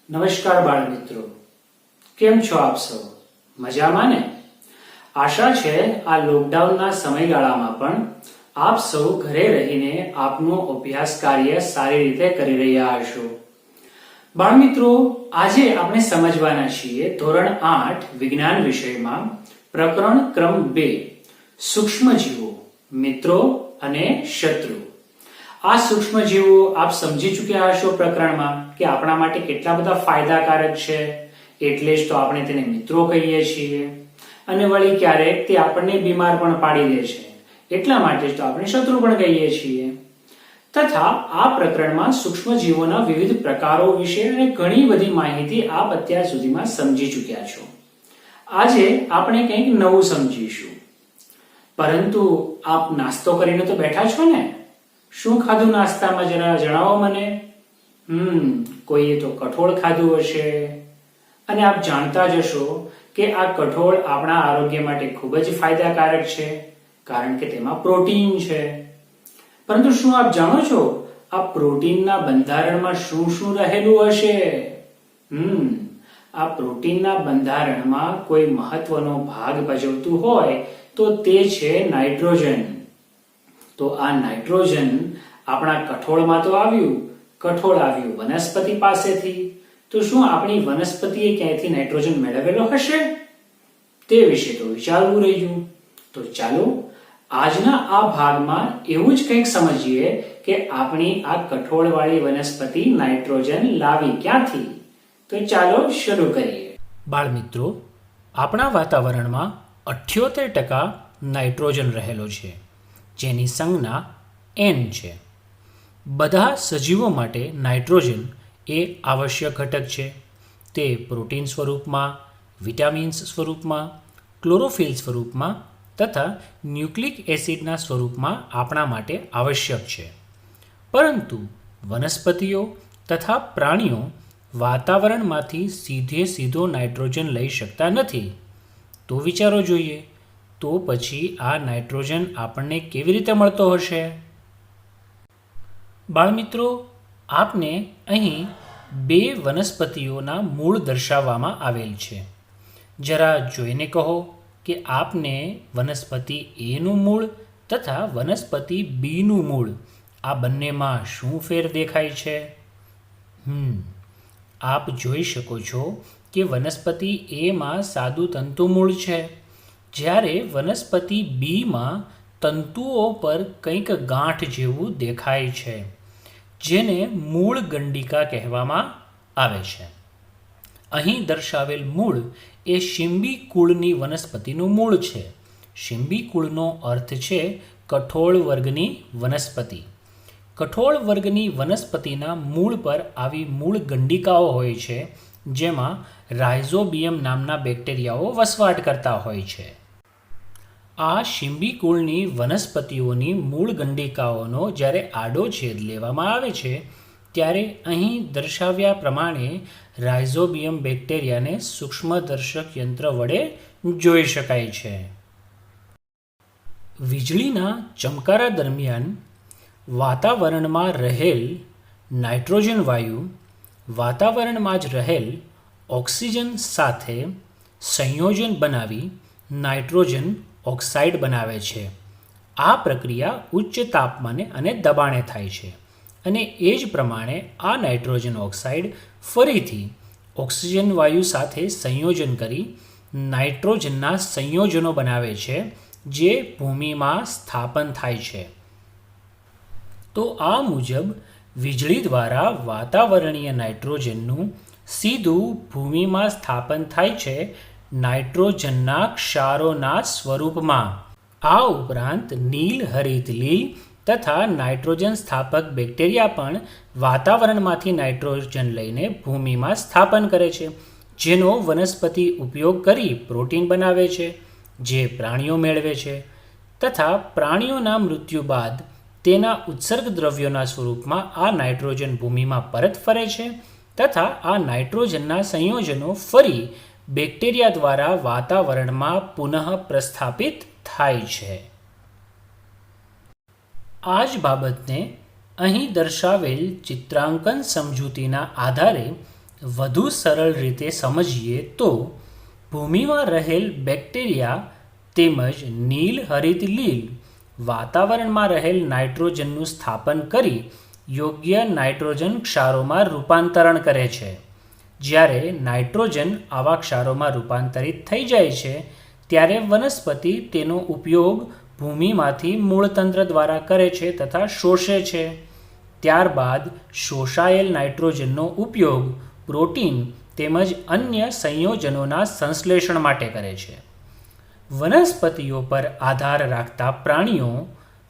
નમસ્કાર બાળ મિત્રો, કેમ છો આપ સૌ? મજામાં ને? આશા છે આ લોકડાઉનના સમયગાળામાં પણ આપ સૌ ઘરે રહીને આપનું અભ્યાસ કાર્ય સારી રીતે કરી રહ્યા હશો. બાળ મિત્રો, આજે આપણે સમજવાના છીએ ધોરણ 8 વિજ્ઞાન વિષયમાં પ્રકરણ ક્રમ 2 સૂક્ષ્મજીવો, મિત્રો અને શત્રુ. આ સૂક્ષ્મજીવો આપ સમજી ચૂક્યા હશો પ્રકરણમાં કે આપણા માટે કેટલા બધા ફાયદાકારક છે, એટલે જ તો આપણે તેને મિત્રો કહીએ છીએ. અને વળી ક્યારેક તે આપણને બીમાર પણ પાડી દે છે, એટલા માટે જ તો આપણે શત્રુ પણ કહીએ છીએ. તથા આ પ્રકરણમાં સૂક્ષ્મજીવોના વિવિધ પ્રકારો વિશે અને ઘણી બધી માહિતી આપ અત્યાર સુધીમાં સમજી ચૂક્યા છો. આજે આપણે કંઈક નવું સમજીશું. પરંતુ આપ નાસ્તો કરીને તો બેઠા છો ને? શું ખાધું નાસ્તામાં, જરા જણાવો મને. કોઈએ તો કઠોળ ખાધું હશે. અને આપ જાણતા જ હશો કે આ કઠોળ આપણા આરોગ્ય માટે ખૂબ જ ફાયદાકારક છે, કારણ કે તેમાં પ્રોટીન છે. પરંતુ શું આપ જાણો છો આ પ્રોટીનના બંધારણમાં શું શું રહેલું હશે? આ પ્રોટીનના બંધારણમાં કોઈ મહત્વનો ભાગ ભજવતું હોય તો તે છે નાઇટ્રોજન. તો આ નાઇટ્રોજન આપણા કઠોળમાં તો આવ્યું, કઠોળ આવ્યું વનસ્પતિ પાસેથી. તો શું આપણી વનસ્પતિએ ક્યાંયથી નાઇટ્રોજન મેળવેલો હશે? તે વિશે તો વિચારવું રહ્યું. તો ચાલો આજના આ ભાગમાં એવું જ કંઈક સમજીએ કે આપણી આ કઠોળવાળી વનસ્પતિ નાઇટ્રોજન લાવી ક્યાંથી. તો ચાલો શરૂ કરીએ. બાળ મિત્રો, આપણા વાતાવરણમાં 78% નાઇટ્રોજન રહેલો છે, જેની સંજ્ઞા N છે. બધા સજીવો માટે નાઇટ્રોજન એ આવશ્યક ઘટક છે. તે પ્રોટીન સ્વરૂપમાં, વિટામિન્સ સ્વરૂપમાં, ક્લોરોફિલ સ્વરૂપમાં તથા ન્યુક્લિક એસિડના સ્વરૂપમાં આપણા માટે આવશ્યક છે. પરંતુ વનસ્પતિઓ તથા પ્રાણીઓ વાતાવરણમાંથી સીધો નાઇટ્રોજન લઈ શકતા નથી. તો વિચારો જોઈએ, તો પછી આ નાઇટ્રોજન આપણને કેવી રીતે મળતો હશે? બાળમિત્રો, આપને અહીં 2 વનસ્પતિઓના મૂળ દર્શાવવામાં આવેલ છે. જરા જોઈને કહો કે આપને વનસ્પતિ A નું મૂળ તથા વનસ્પતિ B નું મૂળ, આ બંનેમાં શું ફેર દેખાય છે? આપ જોઈ શકો છો કે વનસ્પતિ A માં સાદું તંતુ મૂળ છે, જ્યારે વનસ્પતિ B માં તંતુઓ પર કંઈક ગાંઠ જેવું દેખાય છે, જેને મૂળ ગંડિકા કહેવામાં આવે છે. અહીં દર્શાવેલ મૂળ એ શિંબી કુળની વનસ્પતિનું મૂળ છે. શિંબી કુળનો અર્થ છે કઠોળ વર્ગની વનસ્પતિ. કઠોળ વર્ગની વનસ્પતિના મૂળ પર આવી મૂળ ગંડિકાઓ હોય છે, જેમાં રાઇઝોબિયમ નામના બેક્ટેરિયાઓ વસવાટ કરતા હોય છે. આ શિંબી કુળની વનસ્પતિઓની મૂળ ગંડિકાઓનો જ્યારે આડો છેદ લેવામાં આવે છે, ત્યારે અહીં દર્શાવ્યા પ્રમાણે રાઇઝોબિયમ બેક્ટેરિયાને સૂક્ષ્મદર્શક યંત્ર વડે જોઈ શકાય છે. વીજળીના ચમકારા દરમિયાન વાતાવરણમાં રહેલ નાઇટ્રોજન વાયુ વાતાવરણમાં જ રહેલ ઓક્સિજન સાથે સંયોજન બનાવી નાઇટ્રોજન ઓક્સાઇડ બનાવે છે. આ પ્રક્રિયા ઉચ્ચ તાપમાને અને દબાણે થાય છે, અને એ જ પ્રમાણે આ નાઇટ્રોજન ઓક્સાઇડ ફરીથી ઓક્સિજન વાયુ સાથે સંયોજન કરી નાઇટ્રોજનના સંયોજનો બનાવે છે, જે ભૂમિમાં સ્થાપન થાય છે. તો આ મુજબ વીજળી દ્વારા વાતાવરણીય નાઇટ્રોજનનું સીધું ભૂમિમાં સ્થાપન થાય છે નાઇટ્રોજનના ક્ષારોના સ્વરૂપમાં. આ ઉપરાંત નીલ, હરિત લીલ તથા નાઇટ્રોજન સ્થાપક બેક્ટેરિયા પણ વાતાવરણમાંથી નાઇટ્રોજન લઈને ભૂમિમાં સ્થાપન કરે છે, જેનો વનસ્પતિ ઉપયોગ કરી પ્રોટીન બનાવે છે, જે પ્રાણીઓ મેળવે છે. તથા પ્રાણીઓના મૃત્યુ બાદ તેના ઉત્સર્ગ દ્રવ્યોના સ્વરૂપમાં આ નાઇટ્રોજન ભૂમિમાં પરત ફરે છે, તથા આ નાઇટ્રોજનના સંયોજનો ફરી બેક્ટેરિયા દ્વારા વાતાવરણમાં પુનઃ પ્રસ્થાપિત થાય છે. આ જ બાબતને અહીં દર્શાવેલ ચિત્રાંકન સમજૂતીના આધારે વધુ સરળ રીતે સમજીએ તો ભૂમિમાં રહેલ બેક્ટેરિયા તેમજ નીલ હરિત લીલ વાતાવરણમાં રહેલ નાઇટ્રોજનનું સ્થાપન કરી યોગ્ય નાઇટ્રોજન ક્ષારોમાં રૂપાંતરણ કરે છે. જ્યારે નાઇટ્રોજન આવા ક્ષારોમાં રૂપાંતરિત થઈ જાય છે ત્યારે વનસ્પતિ તેનો ઉપયોગ ભૂમિમાંથી મૂળતંત્ર દ્વારા કરે છે તથા શોષે છે. ત્યારબાદ શોષાયેલ નાઇટ્રોજનનો ઉપયોગ પ્રોટીન તેમજ અન્ય સંયોજનોના સંશ્લેષણ માટે કરે છે. વનસ્પતિઓ પર આધાર રાખતા પ્રાણીઓ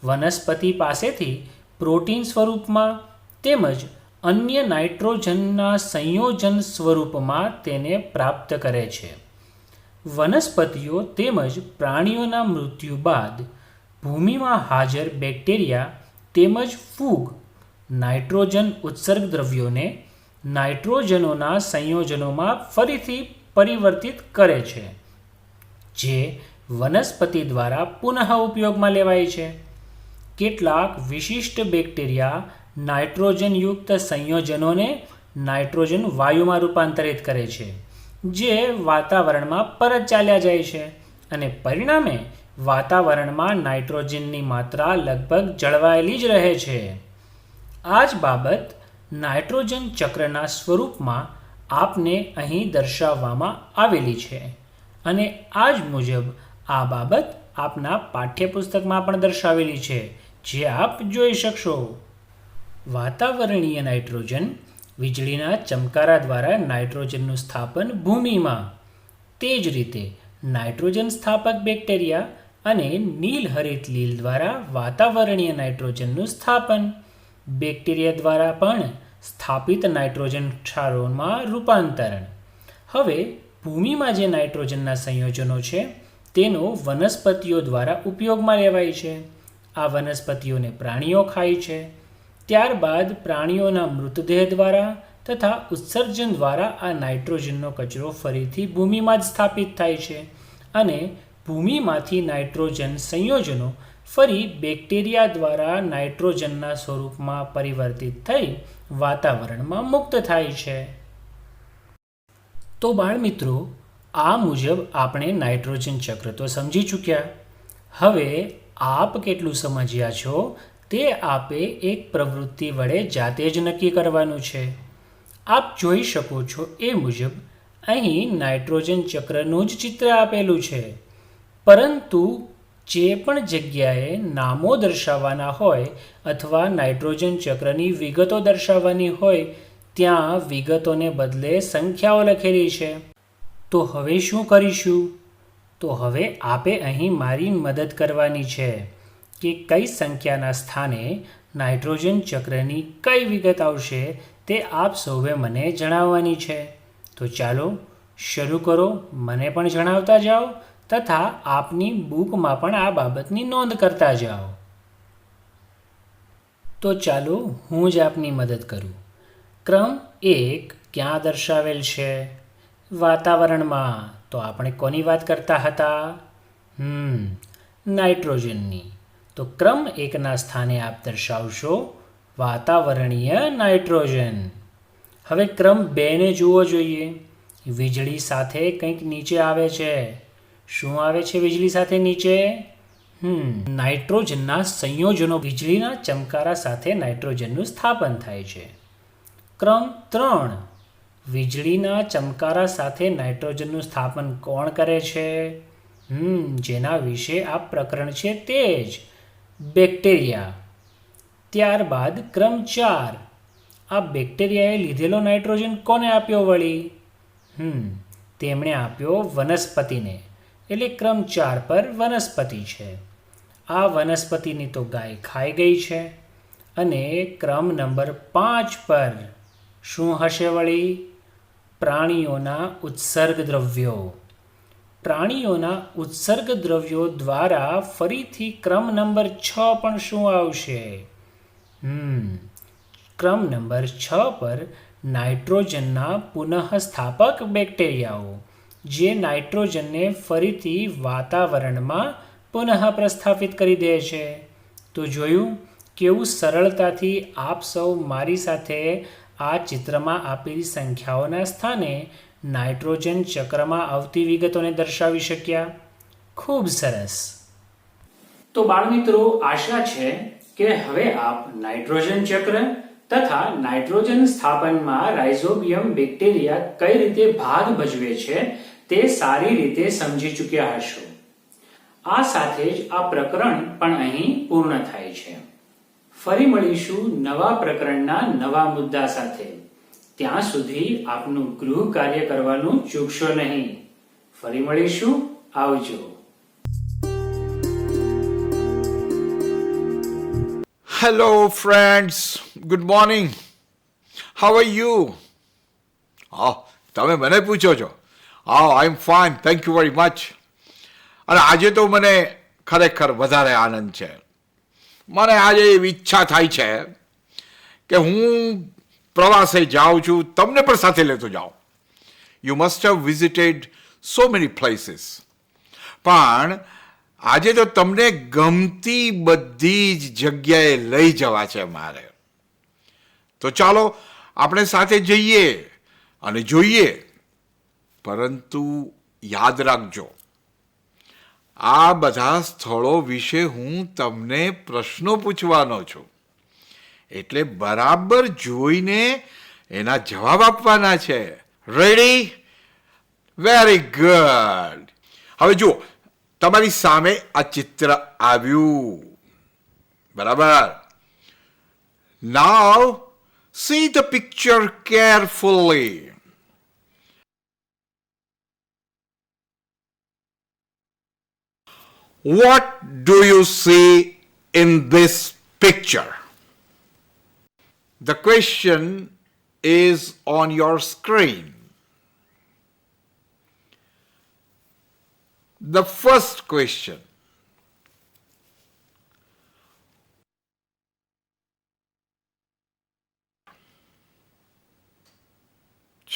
વનસ્પતિ પાસેથી પ્રોટીન સ્વરૂપમાં તેમજ અન્ય નાઇટ્રોજનના સંયોજન સ્વરૂપમાં તેને પ્રાપ્ત કરે છે. વનસ્પતિઓ તેમજ પ્રાણીઓના મૃત્યુ બાદ ભૂમિમાં હાજર બેક્ટેરિયા તેમજ ફૂગ નાઇટ્રોજન ઉત્સર્ગ દ્રવ્યોને નાઇટ્રોજનોના સંયોજનોમાં ફરીથી પરિવર્તિત કરે છે, જે વનસ્પતિ દ્વારા પુનઃ ઉપયોગમાં લેવાય છે. કેટલાક વિશિષ્ટ બેક્ટેરિયા નાઇટ્રોજનયુક્ત સંયોજનોને નાઇટ્રોજન વાયુમાં રૂપાંતરિત કરે છે, જે વાતાવરણમાં પરત ચાલ્યા જાય છે અને પરિણામે વાતાવરણમાં નાઇટ્રોજનની માત્રા લગભગ જળવાયેલી જ રહે છે. આ જ બાબત નાઇટ્રોજન ચક્રના સ્વરૂપમાં આપને અહીં દર્શાવવામાં આવેલી છે અને આ જ મુજબ આ બાબત આપના પાઠ્યપુસ્તકમાં પણ દર્શાવેલી છે, જે આપ જોઈ શકશો. વાતાવરણીય નાઇટ્રોજન વીજળીના ચમકારા દ્વારા નાઇટ્રોજનનું સ્થાપન ભૂમિમાં, તે જ રીતે નાઇટ્રોજન સ્થાપક બેક્ટેરિયા અને નીલહરિત લીલ દ્વારા વાતાવરણીય નાઇટ્રોજનનું સ્થાપન, બેક્ટેરિયા દ્વારા પણ સ્થાપિત નાઇટ્રોજન ક્ષારોમાં રૂપાંતરણ. હવે ભૂમિમાં જે નાઇટ્રોજનના સંયોજનો છે તેનો વનસ્પતિઓ દ્વારા ઉપયોગમાં લેવાય છે. આ વનસ્પતિઓને પ્રાણીઓ ખાય છે. ત્યારબાદ પ્રાણીઓના મૃતદેહ દ્વારા તથા ઉત્સર્જન દ્વારા આ નાઇટ્રોજનનો કચરો ફરીથી ભૂમિમાં જ સ્થાપિત થાય છે અને ભૂમિમાંથી નાઇટ્રોજન સંયોજનો ફરી બેક્ટેરિયા દ્વારા નાઇટ્રોજનના સ્વરૂપમાં પરિવર્તિત થઈ વાતાવરણમાં મુક્ત થાય છે. તો બાળમિત્રો, આ મુજબ આપણે નાઇટ્રોજન ચક્ર તો સમજી ચૂક્યા. હવે આપ કેટલું સમજ્યા છો તે આપે એક પ્રવૃત્તિ વડે જાતે જ નક્કી કરવાનું છે. આપ જોઈ શકો છો એ મુજબ અહીં નાઇટ્રોજન ચક્રનું જ ચિત્ર આપેલું છે, પરંતુ જે પણ જગ્યાએ નામો દર્શાવવાના હોય અથવા નાઇટ્રોજન ચક્રની વિગતો દર્શાવવાની હોય ત્યાં વિગતોને બદલે સંખ્યાઓ લખેલી છે. તો હવે શું કરીશું? તો હવે આપે અહીં મારી મદદ કરવાની છે કે કઈ સંખ્યાના સ્થાને નાઇટ્રોજન ચક્રની કઈ વિગત આવશે તે આપ સૌએ મને જણાવવાની છે. તો ચાલો શરૂ કરો, મને પણ જણાવતા જાઓ તથા આપની બુકમાં પણ આ બાબતની નોંધ કરતા જાઓ. તો ચાલો હું જ આપની મદદ કરું. ક્રમ 1 ક્યાં દર્શાવેલ છે? વાતાવરણમાં. તો આપણે કોની વાત કરતા હતા? નાઇટ્રોજનની. તો ક્રમ 1ના સ્થાને આપ દર્શાવશો વાતાવરણીય નાઇટ્રોજન. હવે ક્રમ 2ને જુઓ જોઈએ. વીજળી સાથે કંઈક નીચે આવે છે. શું આવે છે વીજળી સાથે નીચે? નાઇટ્રોજનના સંયોજનો વીજળીના ચમકારા સાથે નાઇટ્રોજનનું સ્થાપન થાય છે. ક્રમ 3 વીજળીના ચમકારા સાથે નાઇટ્રોજનનું સ્થાપન કોણ કરે છે? જેના વિશે આ પ્રકરણ છે તે જ બેક્ટેરિયા. ત્યારબાદ ક્રમ 4 આ બેક્ટેરિયાએ લીધેલો નાઇટ્રોજન કોને આપ્યો વળી? તેમણે આપ્યો વનસ્પતિને, એટલે ક્રમ 4 પર વનસ્પતિ છે. આ વનસ્પતિની તો ગાય ખાઈ ગઈ છે અને ક્રમ નંબર 5 પર શું હશે વળી? પ્રાણીઓના ઉત્સર્ગ દ્રવ્યો. પ્રાણીઓના ઉત્સર્ગ દ્રવ્યો દ્વારા ફરીથી ક્રમ નંબર 6 પણ શું આવશે? ક્રમ નંબર 6 પર નાઇટ્રોજનના પુનઃસ્થાપક બેક્ટેરિયાઓ, જે નાઇટ્રોજનને ફરીથી વાતાવરણમાં પુનઃ પ્રસ્થાપિત કરી દે છે. તો જોયું કેવું સરળતાથી આપ સૌ મારી સાથે આ ચિત્રમાં આપેલી સંખ્યાઓના સ્થાને નાઇટ્રોજન ચક્રમાં આવતી વિગતોને દર્શાવી શક્યા. ખૂબ સરસ. તો બાળમિત્રો, આશા છે કે હવે આપ નાઇટ્રોજન ચક્ર તથા નાઇટ્રોજન સ્થાપનમાં રાઇઝોબિયમ બેક્ટેરિયા કઈ રીતે ભાગ ભજવે છે તે સારી રીતે સમજી ચૂક્યા હશો. આ સાથે જ આ પ્રકરણ પણ અહીં પૂર્ણ થાય છે. ફરી મળીશું નવા પ્રકરણના નવા મુદ્દા સાથે. ત્યાં સુધી આપનું ગૃહ કાર્ય કરવાનું ચૂકશો નહીં. ફરી મળીશું. આવજો. Hello, friends. Good morning. How are you? તમે મને પૂછો છો. I'm fine. Thank you very much. અને આજે તો મને ખરેખર વધારે આનંદ છે. મને આજે એવી ઈચ્છા થાય છે કે હું પ્રવાસે જાઉં છું, તમને પણ સાથે લેતો જાઉં. You must have visited so many places. પણ આજે તો તમને ગમતી બધી જ જગ્યાએ લઈ જવા છે મારે. તો ચાલો આપણે સાથે જઈએ અને જોઈએ. પરંતુ યાદ રાખજો, આ બધા સ્થળો વિશે હું તમને પ્રશ્નો પૂછવાનો છું. એટલે બરાબર જોઈને એના જવાબ આપવાના છે. રેડી? Very good. હવે જુઓ, તમારી સામે આ ચિત્ર આવ્યું, બરાબર? Now see the picture carefully. What do you see in this picture? The question is on your screen. The first question.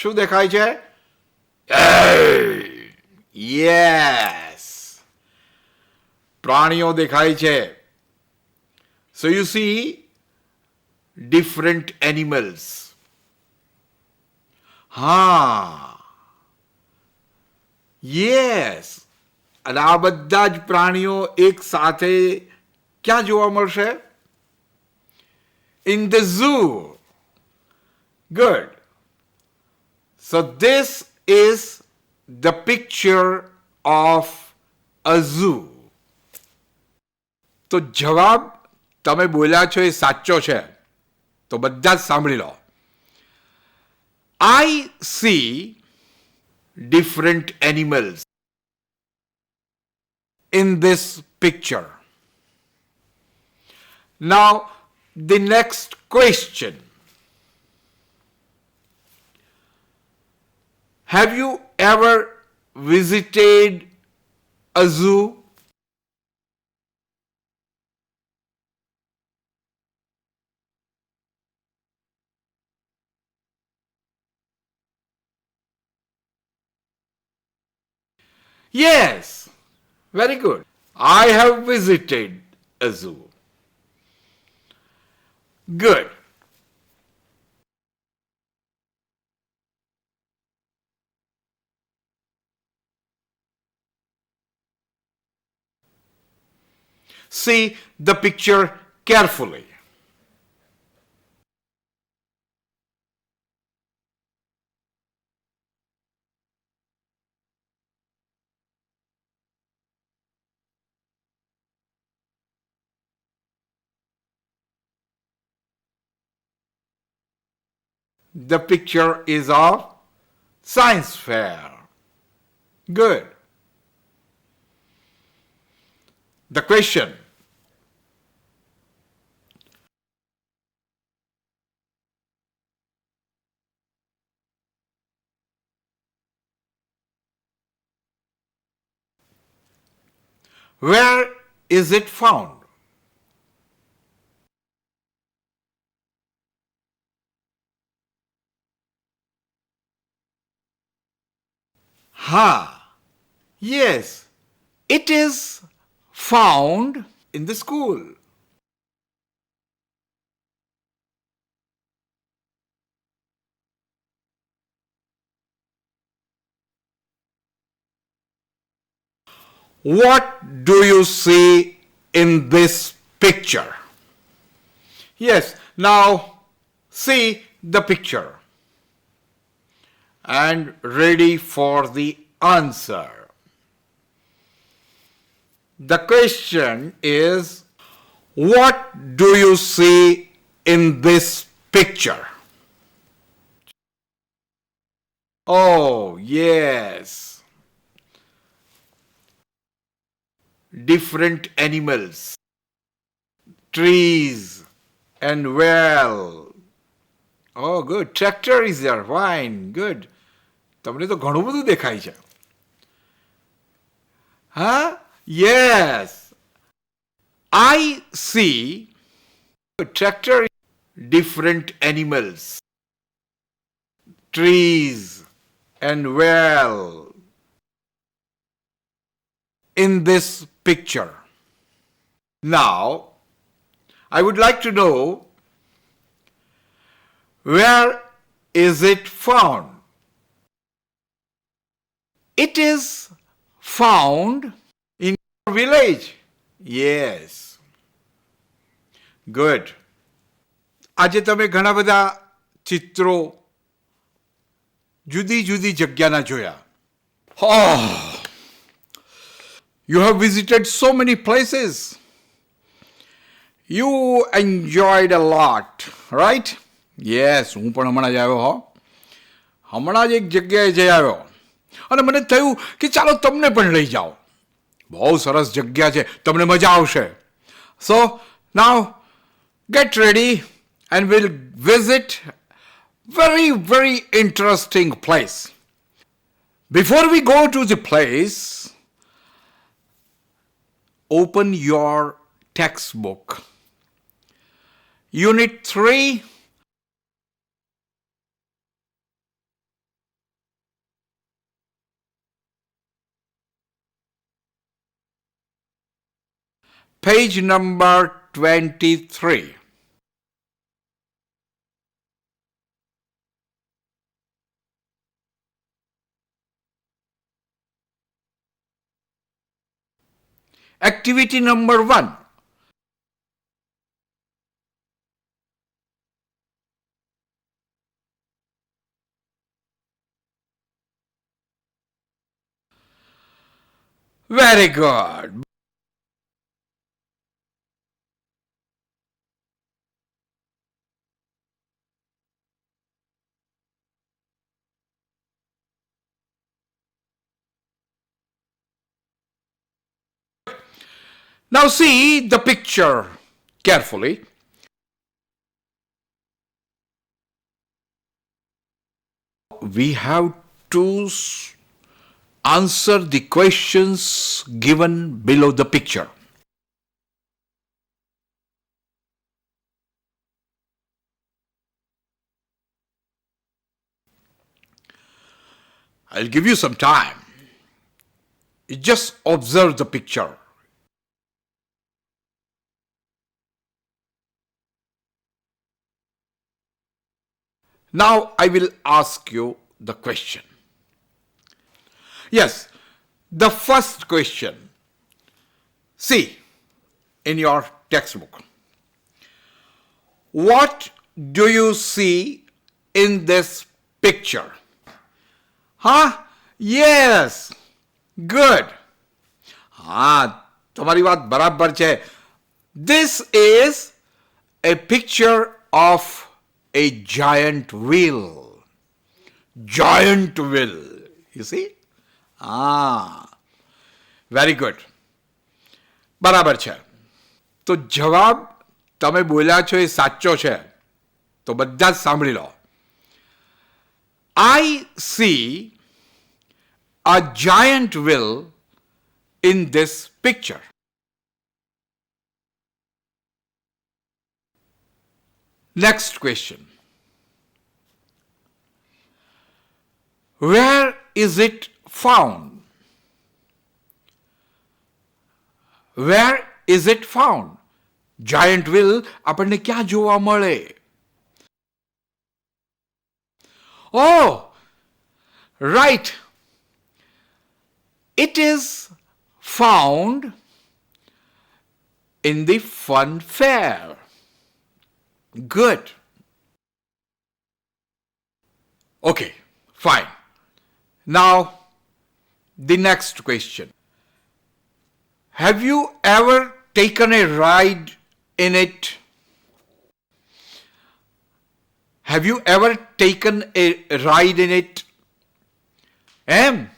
શું દેખાય છે? Yes. પ્રાણીઓ દેખાય છે. So you see different animals. Yes. અને આ બધા જ પ્રાણીઓ એક સાથે ક્યાં જોવા મળશે? In the zoo. Good. So this is the picture of a zoo. તો જવાબ તમે બોલ્યા છો એ સાચો છે. તો બધા જ સાંભળી લો. I see different animals in this picture. Now, the next question. Have you ever visited a zoo? Yes, very good. I have visited a zoo. Good. See the picture carefully. The picture is of science fair. Good. The question. Where is it found? Yes, it is found in the school. What do you see in this picture? Yes, now see the picture and ready for the answer. The question is, what do you see in this picture? Oh, yes. Different animals, trees, and well. Oh, good. Tractor is there. Fine. Good. તમને તો ઘણું બધું દેખાય છે. Huh? Yes. I see a tractor, different animals, trees, and well in this picture. Now, I would like to know, where is it found? It is found in your village. Yes. Good. આજે તમે ઘણા બધા ચિત્રો જુદી જુદી જગ્યાના જોયા. Oh, you have visited so many places. You enjoyed a lot, right? Yes, હું પણ હમણાં જ આવ્યો હો. હમણાં જ એક જગ્યાએ જઈ આવ્યો અને મને થયું કે ચાલો તમને પણ લઈ જાઓ. બહુ સરસ જગ્યા છે, તમને મજા આવશે. So now get ready and we'll visit very interesting place. Before we go to the place, open your textbook. Unit 3, page number 23. Activity number 1. Very good. Now see the picture carefully. We have to answer the questions given below the picture. I'll give you some time. You just observe the picture. Now I will ask you the question. Yes, the first question. See in your textbook. What do you see in this picture? Huh? Yes. Good. તમારી વાત બરાબર છે. This is a picture of a giant wheel. Giant wheel. You see? Very good. બરાબર છે. તો જવાબ તમે બોલ્યા છો એ સાચો છે. તો બધા જ સાંભળી લો. I see a giant wheel in this picture. Next question. Where is it found? Where is it found? Giant wheel આપણને ક્યાં જોવા મળે? Oh, right. It is found in the fun fair. Good. Okay, fine. Now, the next question. Have you ever taken a ride in it? Have you ever taken a ride in it? એમ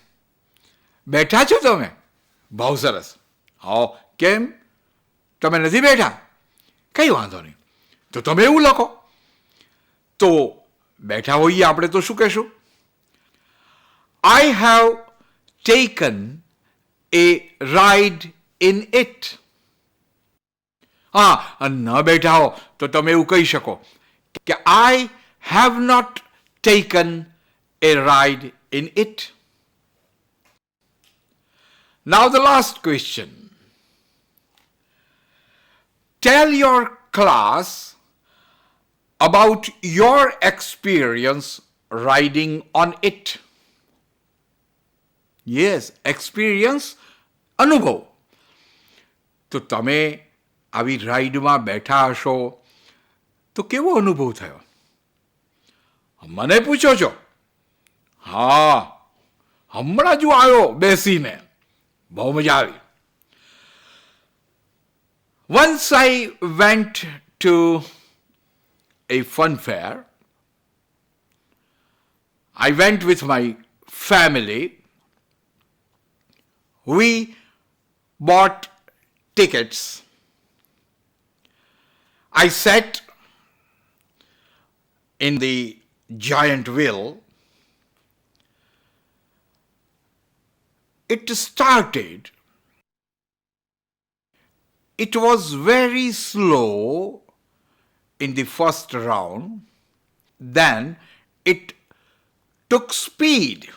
બેઠા છો તમે? બહુ સરસ. હા, કેમ તમે નથી બેઠા? કઈ વાંધો નહીં. તો તમે એવું લખો. તો બેઠા હોઈએ આપણે તો શું કહેશું? I have taken a ride in it. હા, અને ન બેઠા હો તો તમે એવું કહી શકો કે I have not taken a ride in it. Now the last question. Tell your class about your experience riding on it. Yes, experience, અનુભવ. તો તમે આવી રાઈડમાં બેઠા હશો તો કેવો અનુભવ થયો? મને પૂછો છો? હા, હમણાં જ આવ્યો બેસીને. બહુ મજા આવી. Once I went to a fun fair. I went with my family. We bought tickets. I sat in the giant wheel. It started. It was very slow in the first round. Then it took speed.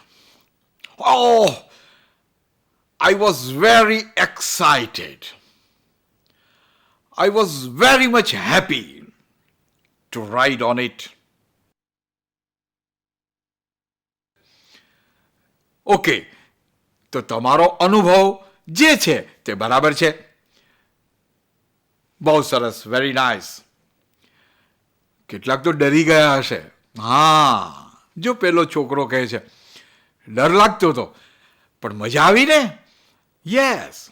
Oh, I was very excited. I was very much happy to ride on it. Okay, તો તમારો અનુભવ જે છે તે બરાબર છે. બહુ સરસ, વેરી નાઇસ. કેટલાક તો ડરી ગયા હશે. હા, જો પેલો છોકરો કહે છે ડર લાગતો હતો પણ મજા આવી ને. Yes,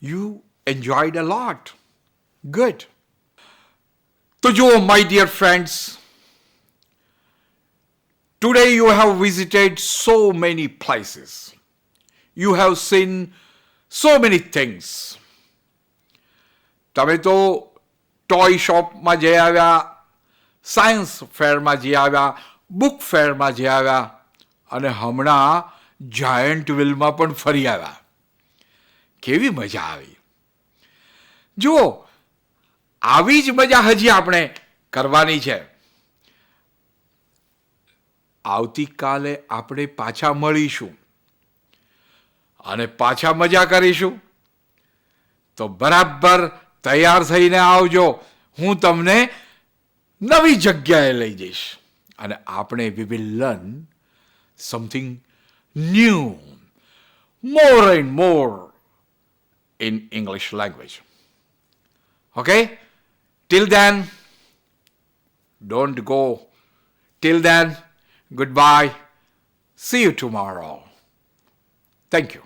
you enjoyed a lot. Good. તો જુઓ my dear friends, today you have visited so many places. You have seen so many things. તમે તો ટોય શોપમાં જઈ આવ્યા, સાયન્સ ફેરમાં જઈ આવ્યા, બુક ફેરમાં જઈ આવ્યા અને હમણાં જાયન્ટ વ્હીલમાં પણ ફરી આવ્યા. કેવી મજા આવી. જુઓ, આવી જ મજા હજી આપણે કરવાની છે. આવતીકાલે આપણે પાછા મળીશું અને પાછા મજા કરીશું. તો બરાબર તૈયાર થઈને આવજો. હું તમને નવી જગ્યાએ લઈ જઈશ અને આપણે we will learn something new, more and more in English language. Okay? Till then, don't go. Till then, goodbye. See you tomorrow. Thank you.